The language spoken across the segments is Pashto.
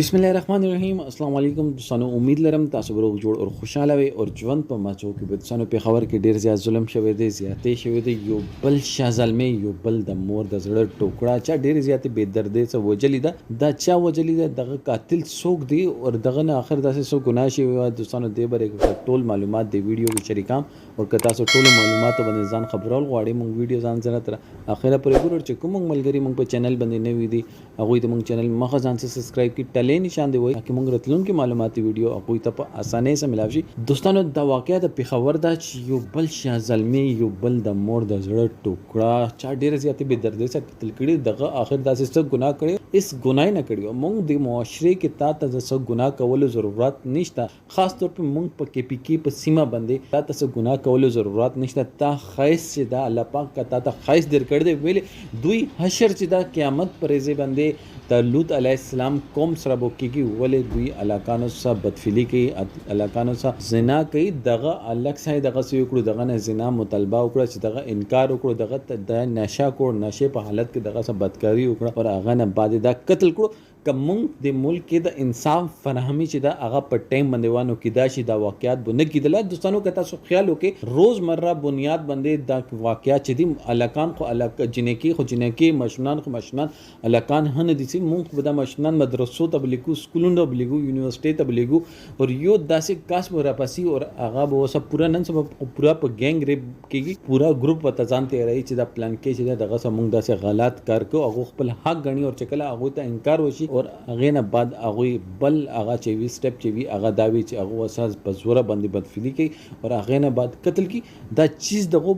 बिस्मिल्लाहिर्रहमानिर्रहीम अस्सलाम वालेकुम दोस्तانو उम्मीद लरम तासु به روغ جوړ او خوشاله وي او ژوند په ماچو کې به دوستانو په خبر کې ډیر زیات ظلم شوی دی زیاتې شوی دی یو بل شازلمه یو بل د مور د زړه ټوکړه چا ډیر زیاتې بے دردې څه وجلی دا چا وجلی دغه قاتل څوک دی او دغه نه اخر داسې څو ګناه شوی و دوستانو دې بره ټول معلومات د ویډیو کې شریکام او که تاسو ټول معلومات باندې ځان خبرول غواړئ مونږ ویډیو ځان سره تر اخره پورې ګورئ چې کوم ملګری مونږ په چینل باندې نه وي دي هغه د مونږ چینل مخه ځان سبسکرایب کی ټلې نشان دی وای چې مونږ راتلون کې معلوماتي ویډیو هغه ته په اسانه سره ملاوي شي دوستانو دا واقعیا د پیښور دا چې یو بل شازلمي یو بل د مور د زړه ټوکړه چا ډیر زیاتې به درد سره قتل کړي دغه اخر داسې څه ګناه کړي اس ګناه نه کړي مونږ د معاشره کې ته څه ګناه کولو ضرورت نشته خاص طور په مونږ په کې پی کې په سیمه باندې ته څه ګناه کولو ضرورت نشته تا خیس چې دا الله پاک کته ته خیس در کړ دې ویل دوی حشر چې دا قیامت پرېزه باندې د لوط علیه السلام قوم سره بوکیږي ولې دوی علاقانو سره بدفعلی کوي علاقانو سره زنا کوي دغه الګ سای دغه سوي کړو دغه نه زنا مطالبه وکړه چې دغه انکار وکړو دغه د نشه کو نشه په حالت کې دغه سره بدکاری وکړه او هغه نه بعد دا قتل کړو کوم د ملک کې د انصاف فراهمي چې دا هغه په ټیم باندې وانه کې دا شي دا واقعیت بونه کېدل دوستانو که تاسو خیال وکړئ روزمره بنیاد باندې دا واقعیت چې دی الکان خو الک جنکی خو جنکی مشنان خو مشنان الکان هنه دي چې مونږ په د مشنان مدرسو تبلیغو سکولونو تبلیغو یونیورسيټي تبلیغو او یو داسې کاس ورا پسي او هغه به وسه پورا نن سبا پورا په ګینګ ریپ کېږي پورا ګروپ وته ځانته راځي چې دا پلان کې چې دغه سمونږ داسې غلط کار کو هغه خپل حق غني او چکله هغه ته انکار وشي اور هغه نه بعد هغه بل هغه چې وی سټپ چې وی هغه داوی چې هغه اساس په زوره باندې بدفعلی کوي او هغه نه بعد قتل کی دا چیز دغه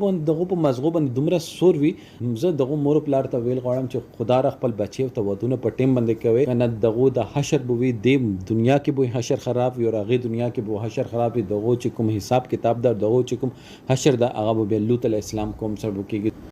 په مزغو باندې دومره سور وی زه دغه مور پلار ته ویل غواړم چې خدا را خپل بچي ته ودونه په ټیم باندې کوي کنه دغه د حشر بوي د دنیا کې به حشر خراب وي او هغه دنیا کې به حشر خراب وي دغه چې کوم حساب کتاب دا دغه چې کوم حشر دا هغه به لوط علی السلام کوم سره وکیږي